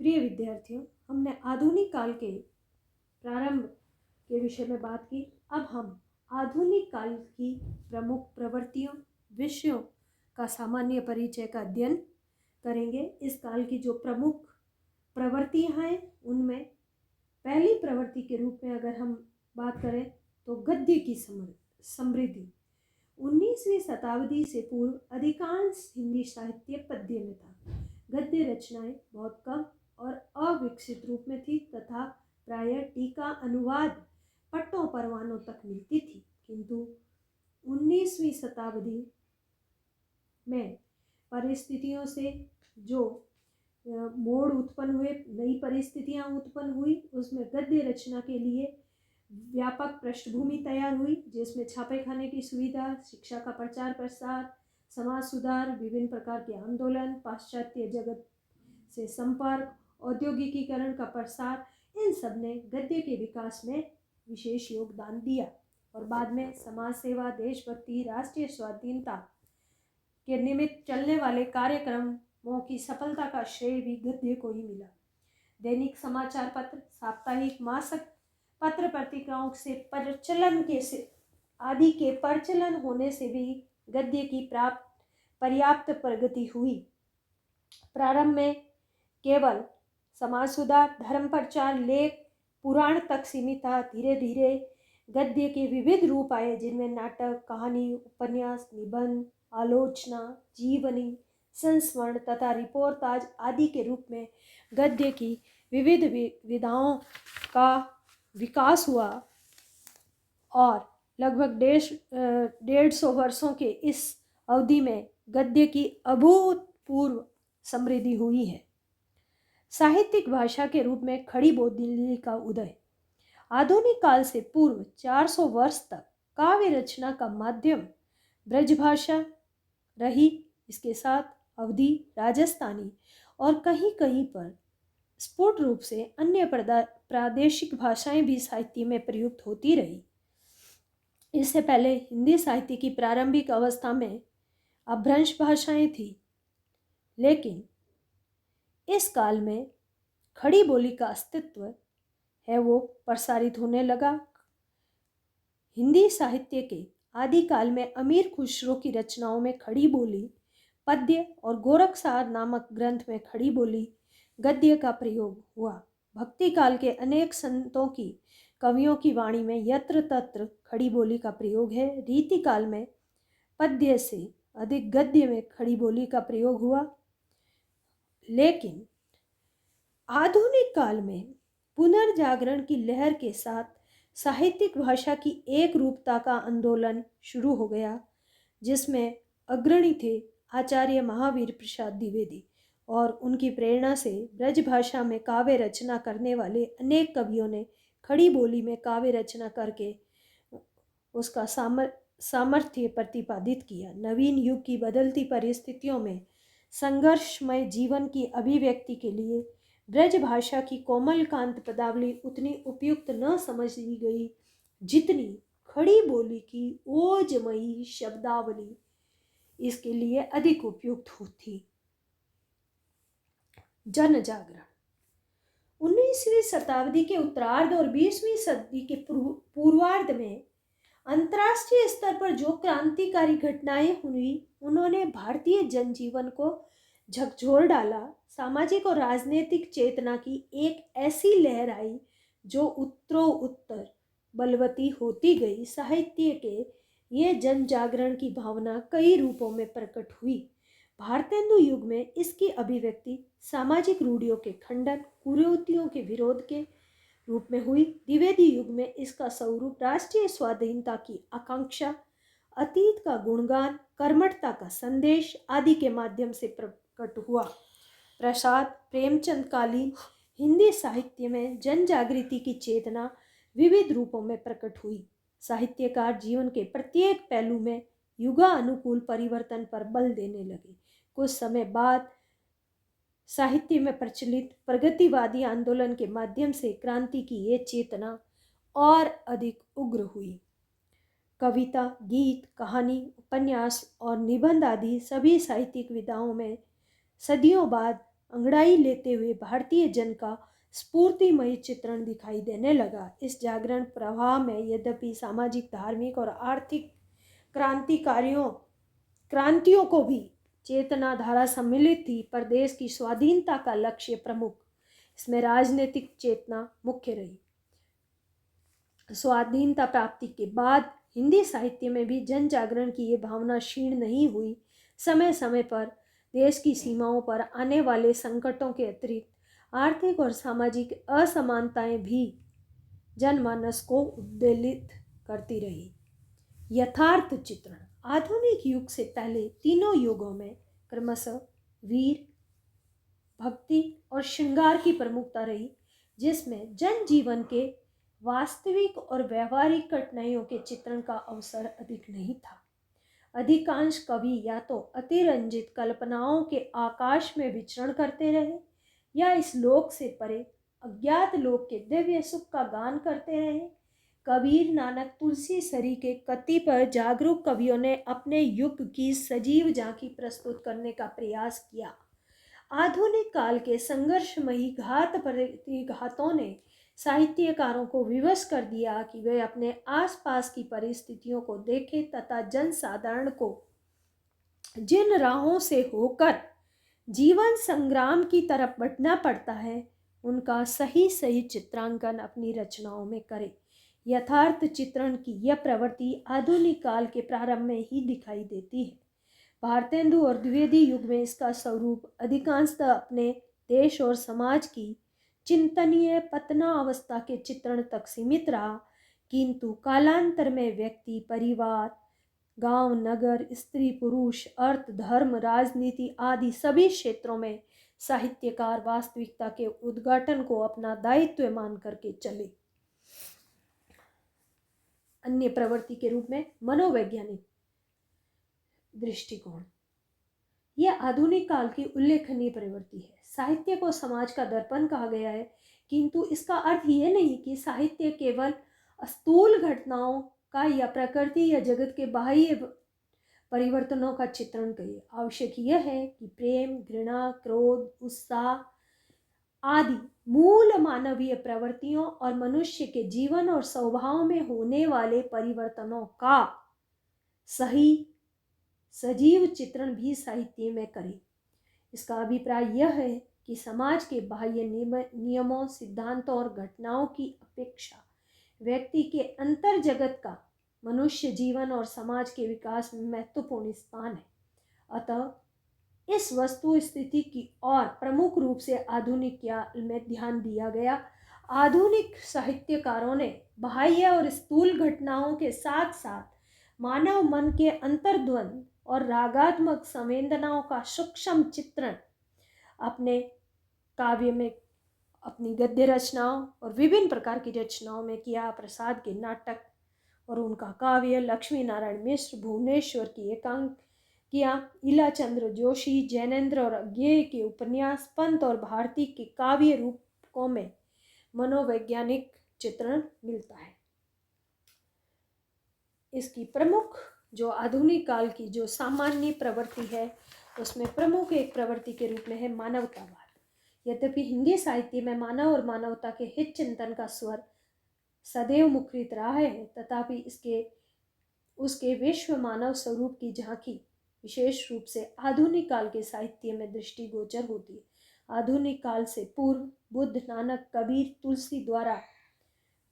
प्रिय विद्यार्थियों, हमने आधुनिक काल के प्रारंभ के विषय में बात की। अब हम आधुनिक काल की प्रमुख प्रवृत्तियों, विषयों का सामान्य परिचय का अध्ययन करेंगे। इस काल की जो प्रमुख प्रवृत्तियां हैं उनमें पहली प्रवृत्ति के रूप में अगर हम बात करें तो गद्य की समृद्धि। 19वीं शताब्दी से पूर्व अधिकांश हिंदी साहित्य पद्य में था। गद्य रचनाएं बहुत कम और अविकसित रूप में थी तथा प्रायः टीका, अनुवाद पट्टों परवानों तक मिलती थी। किंतु 19वीं शताब्दी में परिस्थितियों से जो मोड़ उत्पन्न हुए, नई परिस्थितियां उत्पन्न हुई, उसमें गद्य रचना के लिए व्यापक पृष्ठभूमि तैयार हुई, जिसमें छापे खाने की सुविधा, शिक्षा का प्रचार प्रसार, समाज सुधार, विभिन्न प्रकार के आंदोलन, पाश्चात्य जगत से संपर्क, औद्योगिकीकरण का प्रसार, इन सब ने गद्य के विकास में विशेष योगदान दिया। और बाद में समाज सेवा, देशभक्ति, राष्ट्रीय स्वाधीनता के निमित्त चलने वाले कार्यक्रमों की सफलता का श्रेय भी गद्य को ही मिला। दैनिक समाचार पत्र, साप्ताहिक, मासिक पत्र पत्रिकाओं से आदि के प्रचलन होने से भी गद्य की पर्याप्त प्रगति हुई। प्रारंभ में केवल समाज सुधार, धर्म प्रचार, लेख, पुराण तक सीमित था। धीरे धीरे गद्य के विविध रूप आए, जिनमें नाटक, कहानी, उपन्यास, निबंध, आलोचना, जीवनी, संस्मरण तथा रिपोर्टाज आदि के रूप में गद्य की विविध विधाओं का विकास हुआ। और लगभग 150 वर्षों के इस अवधि में गद्य की अभूतपूर्व समृद्धि हुई है। साहित्यिक भाषा के रूप में खड़ी बोली का उदय। आधुनिक काल से पूर्व 400 वर्ष तक काव्य रचना का माध्यम ब्रजभाषा रही। इसके साथ अवधी, राजस्थानी और कहीं कहीं पर स्फुट रूप से अन्य प्रादेशिक भाषाएं भी साहित्य में प्रयुक्त होती रही। इससे पहले हिंदी साहित्य की प्रारंभिक अवस्था में अपभ्रंश भाषाएं थी, लेकिन इस काल में खड़ी बोली का अस्तित्व है वो प्रसारित होने लगा। हिंदी साहित्य के आदिकाल में अमीर खुसरो की रचनाओं में खड़ी बोली, पद्य और गोरखसार नामक ग्रंथ में खड़ी बोली, गद्य का प्रयोग हुआ। भक्ति काल के अनेक संतों की, कवियों की वाणी में यत्र तत्र खड़ी बोली का प्रयोग है। रीति काल में पद्य से अधिक गद्य में खड़ी बोली का प्रयोग हुआ। लेकिन आधुनिक काल में पुनर्जागरण की लहर के साथ साहित्यिक भाषा की एक रूपता का आंदोलन शुरू हो गया, जिसमें अग्रणी थे आचार्य महावीर प्रसाद द्विवेदी। और उनकी प्रेरणा से ब्रजभाषा में काव्य रचना करने वाले अनेक कवियों ने खड़ी बोली में काव्य रचना करके उसका सामर्थ्य प्रतिपादित किया। नवीन युग की बदलती परिस्थितियों में संघर्षमय जीवन की अभिव्यक्ति के लिए ब्रजभाषा की कोमल कांत पदावली उतनी उपयुक्त न समझी गई जितनी खड़ी बोली की ओजमयी शब्दावली इसके लिए अधिक उपयुक्त होती। जन जागरण। 19वीं शताब्दी के उत्तरार्ध और 20वीं सदी के पूर्वार्ध में अंतर्राष्ट्रीय स्तर पर जो क्रांतिकारी घटनाएं हुई, उन्होंने भारतीय जनजीवन को झकझोर डाला। सामाजिक और राजनीतिक चेतना की एक ऐसी लहर आई जो उत्तरोत्तर बलवती होती गई। साहित्य के ये जन जागरण की भावना कई रूपों में प्रकट हुई। भारतेंदु युग में इसकी अभिव्यक्ति सामाजिक रूढ़ियों के खंडन, कुरीतियों के विरोध के रूप में हुई। द्विवेदी युग में इसका स्वरूप राष्ट्रीय स्वाधीनता की आकांक्षा, अतीत का गुणगान, कर्मठता का संदेश आदि के माध्यम से प्रकट हुआ। प्रसाद प्रेमचंद कालीन हिंदी साहित्य में जन जागृति की चेतना विविध रूपों में प्रकट हुई। साहित्यकार जीवन के प्रत्येक पहलू में युगानुकूल परिवर्तन पर बल देने लगे। कुछ समय बाद साहित्य में प्रचलित प्रगतिवादी आंदोलन के माध्यम से क्रांति की ये चेतना और अधिक उग्र हुई। कविता, गीत, कहानी, उपन्यास और निबंध आदि सभी साहित्यिक विधाओं में सदियों बाद अंगड़ाई लेते हुए भारतीय जन का स्फूर्तिमयी चित्रण दिखाई देने लगा। इस जागरण प्रवाह में यद्यपि सामाजिक, धार्मिक और आर्थिक क्रांतियों को भी चेतना धारा सम्मिलित थी, पर देश की स्वाधीनता का लक्ष्य प्रमुख, इसमें राजनीतिक चेतना मुख्य रही। स्वाधीनता प्राप्ति के बाद हिंदी साहित्य में भी जन जागरण की ये भावना क्षीण नहीं हुई। समय समय पर देश की सीमाओं पर आने वाले संकटों के अतिरिक्त आर्थिक और सामाजिक असमानताएं भी जनमानस को उद्वेलित करती रही। यथार्थ चित्रण। आधुनिक युग से पहले तीनों युगों में क्रमशः वीर, भक्ति और श्रृंगार की प्रमुखता रही, जिसमें जनजीवन के वास्तविक और व्यवहारिक कठिनाइयों के चित्रण का अवसर अधिक नहीं था। अधिकांश कवि या तो अतिरंजित कल्पनाओं के आकाश में विचरण करते रहे या इस लोक से परे अज्ञात लोक के दिव्य सुख का गान करते रहे। कबीर, नानक, तुलसी सरी के कतिपय जागरूक कवियों ने अपने युग की सजीव झांकी प्रस्तुत करने का प्रयास किया। आधुनिक काल के संघर्षमयी घात प्रतिघातों ने साहित्यकारों को विवश कर दिया कि वे अपने आसपास की परिस्थितियों को देखें तथा जनसाधारण को जिन राहों से होकर जीवन संग्राम की तरफ बढ़ना पड़ता है, उनका सही सही चित्रांकन अपनी रचनाओं में करें। यथार्थ चित्रण की यह प्रवृत्ति आधुनिक काल के प्रारंभ में ही दिखाई देती है। भारतेंदु और द्विवेदी युग में इसका स्वरूप अधिकांशतः अपने देश और समाज की चिंतनीय पतनावस्था के चित्रण तक सीमित रहा, किंतु कालांतर में व्यक्ति, परिवार, गांव, नगर, स्त्री, पुरुष, अर्थ, धर्म, राजनीति आदि सभी क्षेत्रों में साहित्यकार वास्तविकता के उद्घाटन को अपना दायित्व मान करके चले। अन्य प्रवृत्ति के रूप में मनोवैज्ञानिक दृष्टिकोण। यह आधुनिक काल की उल्लेखनीय प्रवृत्ति है। साहित्य को समाज का दर्पण कहा गया है, किंतु इसका अर्थ यह नहीं कि साहित्य केवल स्थूल घटनाओं का या प्रकृति या जगत के बाह्य परिवर्तनों का चित्रण करे। आवश्यक यह है कि प्रेम, घृणा, क्रोध, उत्साह आदि मूल मानवीय प्रवृत्तियों और मनुष्य के जीवन और स्वभाव में होने वाले परिवर्तनों का सही सजीव चित्रण भी साहित्य में करे। इसका अभिप्राय यह है कि समाज के बाह्य नियमों, सिद्धांतों और घटनाओं की अपेक्षा व्यक्ति के अंतर जगत का मनुष्य जीवन और समाज के विकास में महत्वपूर्ण स्थान है। अतः इस वस्तु स्थिति की ओर प्रमुख रूप से आधुनिक काल में ध्यान दिया गया। आधुनिक साहित्यकारों ने बाह्य और स्थूल घटनाओं के साथ साथ मानव मन के अंतर्द्वंद और रागात्मक संवेदनाओं का सूक्ष्म चित्रण अपने काव्य में, अपनी गद्य रचनाओं और विभिन्न प्रकार की रचनाओं में किया। प्रसाद के नाटक और उनका काव्य, लक्ष्मी नारायण मिश्र, भुवनेश्वर की एकांकियाँ, ईलाचंद्र जोशी, जैनेन्द्र और अज्ञेय के उपन्यास, पंत और भारती के काव्य रूपकों में मनोवैज्ञानिक चित्रण मिलता है। इसकी प्रमुख जो आधुनिक काल की जो सामान्य प्रवृत्ति है, उसमें प्रमुख एक प्रवृत्ति के रूप में है मानवतावाद। यद्यपि हिंदी साहित्य में मानव और मानवता के हित चिंतन का स्वर सदैव मुखरित रहा है, तथापि उसके विश्व मानव स्वरूप की झांकी विशेष रूप से आधुनिक काल के साहित्य में दृष्टिगोचर होती है। आधुनिक काल से पूर्व बुद्ध, नानक, कबीर, तुलसी द्वारा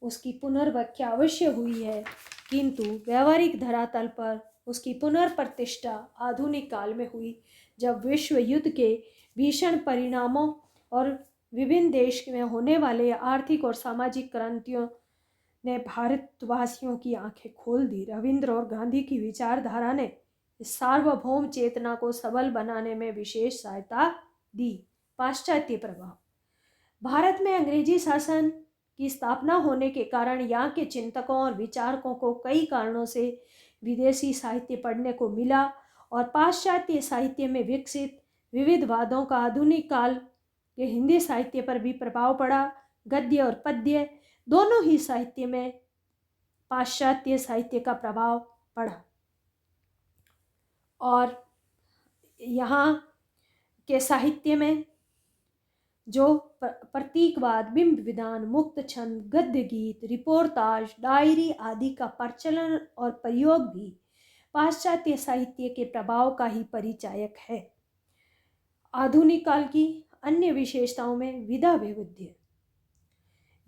उसकी पुनर्व्याख्या अवश्य हुई है, किंतु व्यवहारिक धरातल पर उसकी पुनर्प्रतिष्ठा आधुनिक काल में हुई, जब विश्व युद्ध के भीषण परिणामों और विभिन्न देश में होने वाले आर्थिक और सामाजिक क्रांतियों ने भारतवासियों की आंखें खोल दी। रविंद्र और गांधी की विचारधारा ने इस सार्वभौम चेतना को सबल बनाने में विशेष सहायता दी। पाश्चात्य प्रभाव। भारत में अंग्रेजी शासन की स्थापना होने के कारण यहाँ के चिंतकों और विचारकों को कई कारणों से विदेशी साहित्य पढ़ने को मिला और पाश्चात्य साहित्य में विकसित विविध वादों का आधुनिक काल के हिंदी साहित्य पर भी प्रभाव पड़ा। गद्य और पद्य दोनों ही साहित्य में पाश्चात्य साहित्य का प्रभाव पड़ा और यहाँ के साहित्य में जो प्रतीकवाद, बिंब विधान, मुक्त छंद, गद्य गीत, रिपोर्टाज, डायरी आदि का प्रचलन और प्रयोग भी पाश्चात्य साहित्य के प्रभाव का ही परिचायक है। आधुनिक काल की अन्य विशेषताओं में विधा वैविध्य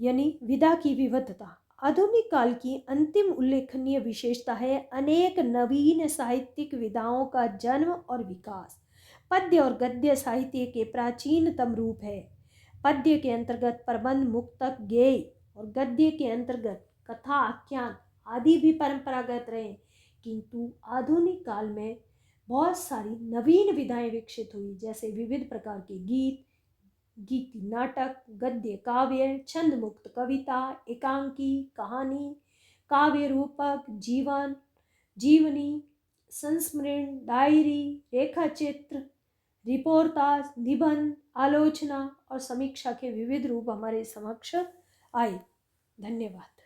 यानी विधा की विविधता आधुनिक काल की अंतिम उल्लेखनीय विशेषता है अनेक नवीन साहित्यिक विधाओं का जन्म और विकास। पद्य और गद्य साहित्य के प्राचीनतम रूप है। पद्य के अंतर्गत प्रबंध, मुक्तक, गेय और गद्य के अंतर्गत कथा, आख्यान आदि भी परंपरागत रहे, किंतु आधुनिक काल में बहुत सारी नवीन विधाएं विकसित हुई, जैसे विविध प्रकार के गीत, गीति नाटक, गद्य काव्य, छंद मुक्त कविता, एकांकी, कहानी, काव्य रूपक, जीवनी, संस्मरण, डायरी, रेखा चित्र, रिपोर्टाज, निबंध, आलोचना और समीक्षा के विविध रूप हमारे समक्ष आए। धन्यवाद।